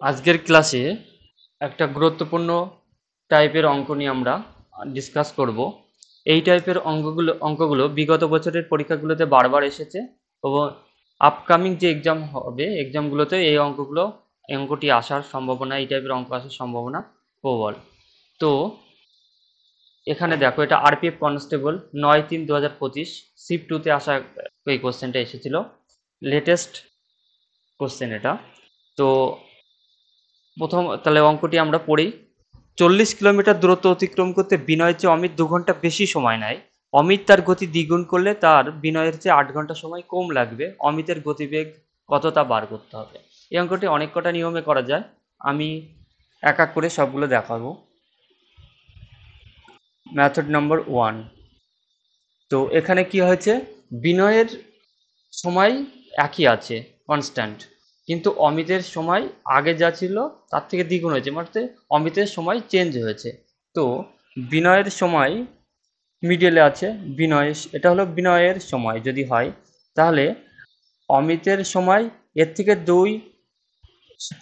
আজকের ক্লাসে একটা গুরুত্বপূর্ণ টাইপের অঙ্ক নিয়ে আমরা ডিসকাস করব। এই টাইপের অঙ্কগুলো বিগত বছরের পরীক্ষাগুলোতে বারবার এসেছে এবং আপকামিং যে এক্সাম হবে এক্সামগুলোতে অঙ্কটি আসার সম্ভাবনা, এই টাইপের অঙ্ক আসার সম্ভাবনা প্রবল। তো এখানে দেখো, এটা আরপিএফ কনস্টেবল 9/3/2025 শিফট 2-তে আসা এই কোশ্চেনটা এসেছিল, লেটেস্ট কোশ্চেন এটা। তো প্রথম তাহলে অঙ্কটি আমরা পড়ি। 40 কিলোমিটার দূরত্ব অতিক্রম করতে বিনয়ের চেয়ে অমিত 2 ঘন্টা বেশি সময় নেয়। অমিত তার গতি দ্বিগুণ করলে তার বিনয়ের চেয়ে 8 ঘন্টা সময় কম লাগবে। অমিতের গতিবেগ কত তা বার করতে হবে। এই অঙ্কটি অনেক কটা নিয়মে করা যায়, আমি এক এক করে সবগুলো দেখাবো। Method number 1। তো এখানে কি হয়েছে, বিনয়ের সময় একই আছে, কনস্ট্যান্ট, কিন্তু অমিতের সময় আগে যা ছিল তার থেকে দ্বিগুণ হয়েছে, মানে অমিতের সময় চেঞ্জ হয়েছে। তো বিনয়ের সময় মিডলে আছে, এটা হলো বিনয়ের সময় যদি হয়, তাহলে অমিতের সময় এর থেকে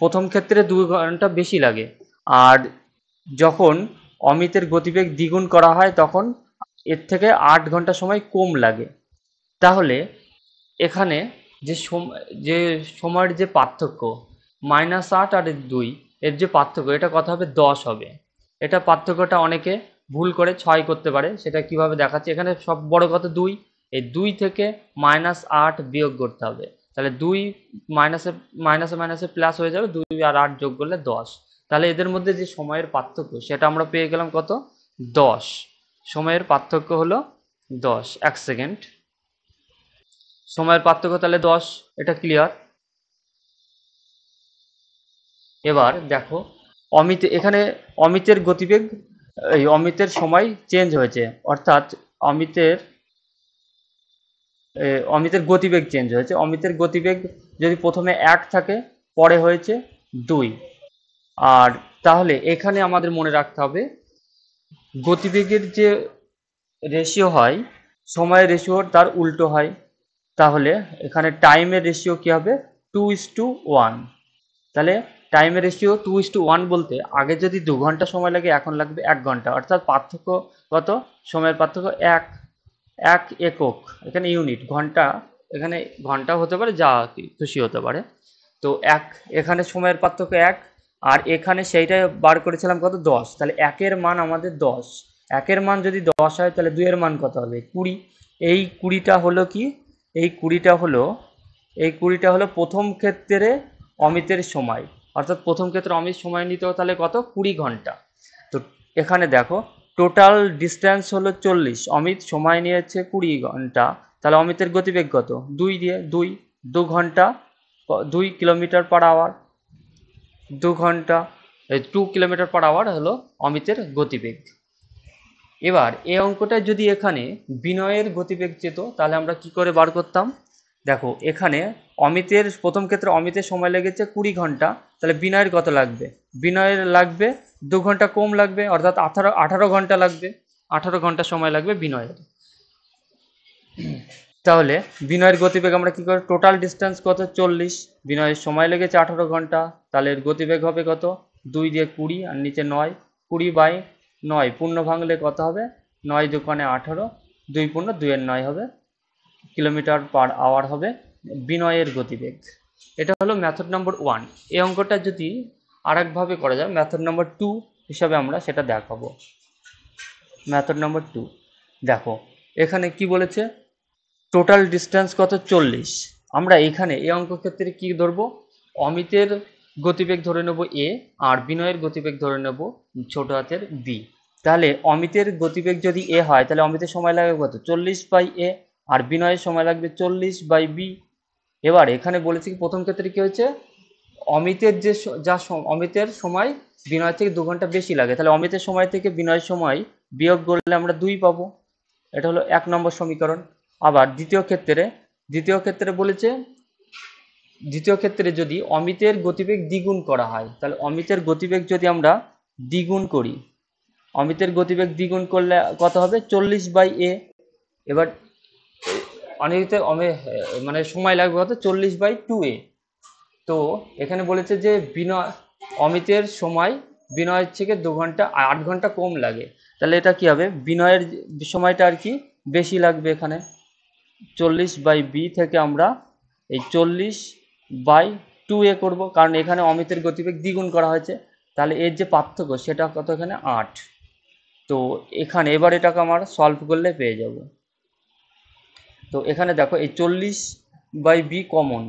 প্রথম ক্ষেত্রে 2 ঘন্টা বেশি লাগে। আর যখন অমিতের গতিবেগ দ্বিগুণ করা হয় তখন এর থেকে 8 ঘন্টা সময় কম লাগে। তাহলে এখানে যে সময়ের যে পার্থক্য, -8 আর 2 এর যে পার্থক্য, এটা কত হবে, 10 হবে। এটা পার্থক্যটা অনেকে ভুল করে 6 করতে পারে, সেটা কিভাবে দেখাচ্ছে। এখানে সব বড় কত, 2। এই 2 থেকে -8 বিয়োগ করতে হবে, তাহলে 2 মাইনাসে মাইনাসে মাইনাসে প্লাস হয়ে যাবে, 2 আর 8 যোগ করলে 10। তাহলে এদের মধ্যে যে সময়ের পার্থক্য সেটা আমরা পেয়ে গেলাম কত, 10। সময়ের পার্থক্য হলো 10। 1 সেকেন্ড। সময়ের পার্থক্য তাহলে 10, এটা ক্লিয়ার। এবার দেখো, এখানে অমিতের গতিবেগ, অমিতের সময় চেঞ্জ হয়েছে, অর্থাৎ অমিতের অমিতের গতিবেগ চেঞ্জ হয়েছে। অমিতের গতিবেগ যদি প্রথমে 1 থাকে, পরে হয়েছে 2। আর তাহলে এখানে আমাদের মনে রাখতে হবে, গতিবেগের যে রেশিও হয়, সময়ের রেশিও তার উল্টো হয়। তাহলে এখানে টাইমের রেশিও কি হবে, 2:1। তাহলে টাইমের রেশিও 2:1 বলতে আগে যদি 2 ঘন্টা সময় লাগে, এখন লাগবে 1 ঘন্টা, অর্থাৎ পার্থক্য কত, সময়ের পার্থক্য এক এক একক, এখানে ইউনিট ঘন্টা, এখানে ঘন্টা হতে পারে, যা খুশি হতে পারে। তো এখানে সময়ের পার্থক্য 1, আর এখানে সেইটাই বার করেছিলাম কত, 10। তাহলে 1-এর মান আমাদের 10। 1-এর মান যদি 10 হয় তাহলে 2-এর মান কত হবে, 20। এই 20টা হলো কি, এই 20টা হলো প্রথম ক্ষেত্রে অমিতের সময়, অর্থাৎ প্রথম ক্ষেত্রে অমিত সময় নিতে হবে তাহলে কত, 20 ঘন্টা। তো এখানে দেখো, টোটাল ডিস্টেন্স হলো 40, অমিত সময় নিয়েছে 20 ঘন্টা, তাহলে অমিতের গতিবেগ কত, 2 দিয়ে 2 ঘন্টা, 2 কিলোমিটার পার আওয়ার, 2 ঘন্টা, 2 কিলোমিটার পার আওয়ার হলো অমিতের গতিবেগ। এবার এই অঙ্কটা যদি এখানে বিনয়ের গতিবেগ চেত, তাহলে আমরা কি করে বার করতাম। দেখো, এখানে প্রথম ক্ষেত্রে অমিতের সময় লেগেছে 20 ঘন্টা, তাহলে বিনয়ের কত লাগবে, বিনয়ের লাগবে 2 ঘন্টা কম লাগবে, অর্থাৎ 18 ঘন্টা লাগবে। 18 ঘন্টা সময় লাগবে বিনয়ের। তাহলে বিনয়ের গতিবেগ আমরা কি করি, টোটাল ডিস্টেন্স কত, 40, বিনয়ের সময় লেগেছে 18 ঘন্টা, তাহলে এর গতিবেগ হবে কত, 2 দিয়ে 20 আর নিচে 9, 20/9, পূর্ণ ভাঙলে কত হবে, 9×2 = 18, 2×2 = 9 হবে, কিলোমিটার/আওয়ার হবে বিনয়ের গতিবেগ। এটা হলো মেথড নাম্বার 1। এই অঙ্কটা যদি আরেকভাবে করা যায়, মেথড নাম্বার 2 হিসাবে আমরা সেটা দেখাবো। মেথড নাম্বার 2, দেখো এখানে কি বলেছে, টোটাল ডিস্টেন্স কত, 40। আমরা এখানে এই অঙ্ক ক্ষেত্রে কি ধরবো, অমিতের গতিবেগ ধরে নেব এ, আর বিনয়ের গতিবেগ ধরে নেব ছোট হাতের বি। তাহলে অমিতের গতিবেগ যদি এ হয়, তাহলে অমিতের সময় লাগবে কত, 40/a, আর বিনয়ের সময় লাগবে 40/b। এবার এখানে বলেছি কি, প্রথম ক্ষেত্রে কি হয়েছে, অমিতের অমিতের সময় বিনয়ের থেকে 2 ঘন্টা বেশি লাগে, তাহলে অমিতের সময় থেকে বিনয়ের সময় বিয়োগ করলে আমরা 2 পাবো। এটা হলো 1 নম্বর সমীকরণ। আবার দ্বিতীয় ক্ষেত্রে যদি অমিতের গতিবেগ দ্বিগুণ করা হয়, তাহলে অমিতের গতিবেগ যদি আমরা দ্বিগুণ করি, অমিতের গতিবেগ দ্বিগুণ করলে কত হবে, 40/a। এবার অনিতে মানে সময় লাগবে কত, 40/2a। তো এখানে বলেছে যে অমিতের সময় বিনয়ের থেকে 2 ঘন্টা 8 ঘন্টা কম লাগে, তাহলে এটা কি হবে, বিনয়ের সময়টা আর কি বেশি লাগবে এখানে। 40/b থেকে আমরা এই 40/2a করব, কারণ এখানে অমিতের গতিবেগ দ্বিগুণ করা হয়েছে, তাহলে এর যে পার্থক্য সেটা কত, এখানে 8। তো এখানে এবার এটাকে আমার সলভ করলে পেয়ে যাব। তো এখানে দেখো এই 40/b কমন,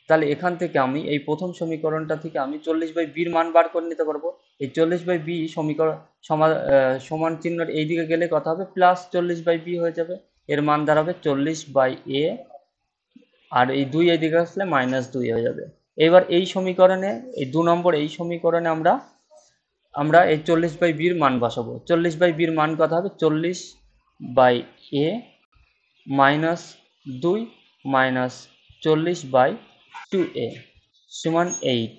তাহলে এখান থেকে আমি এই প্রথম সমীকরণটা থেকে আমি 40/bর মান বার করে নিতে পারবো। এই 40/b সমীকরণ সমান চিহ্নের এই দিকে গেলে কথা হবে প্লাস 40/b হয়ে যাবে, এর মান দাঁড়াবে 40/a, আর এই 2 এই দিকে আসলে -2 হয়ে যাবে। এবার এই সমীকরণে এই 2 নম্বর এই সমীকরণে আমরা এই 40/bর মান বসাবো। 40/bর মান কথা হবে 40/a -2 -40/2a সমান 8।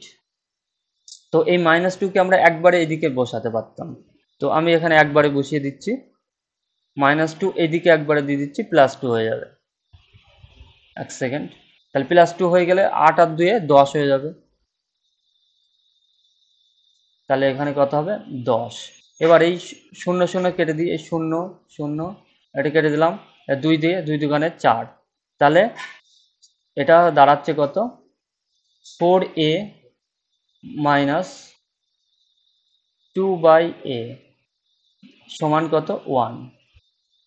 তো এই -2কে আমরা একবারে এদিকে বসাতে পারতাম, তো আমি এখানে একবারে বসিয়ে দিচ্ছি, -2 এদিকে একবারে দিয়ে দিচ্ছি, +2 হয়ে যাবে। এক সেকেন্ড, তাহলে +2 হয়ে গেলে 8 আর 2 10 হয়ে যাবে, তাহলে এখানে কত হবে 10। এবার এই 0 0 কেটে দিই, এই 0 0 এটা কেটে দিলাম, 2 দিয়ে 2 দুগুণে 4, তাহলে এটা দাঁড়াচ্ছে কত 4a -2/a সমান কত 1।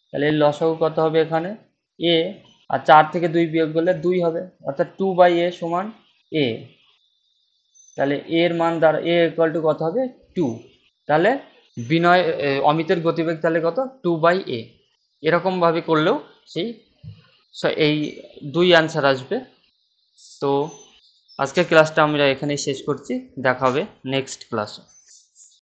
তাহলে এর লসাগু কত হবে এখানে a, আর 4 থেকে 2 বিয়োগ করলে 2 হবে, অর্থাৎ 2/a সমান a। তাহলে এর মান দ্বারা a ইকুয়াল টু কত হবে 2। তাহলে অমিতের গতিবেগ তাহলে কত 2/a। এরকম ভাবে করলেও সেই এই 2 অ্যান্সার আসবে। তো আজকের ক্লাসটা আমরা এখানেই শেষ করছি, দেখা হবে নেক্সট ক্লাসে।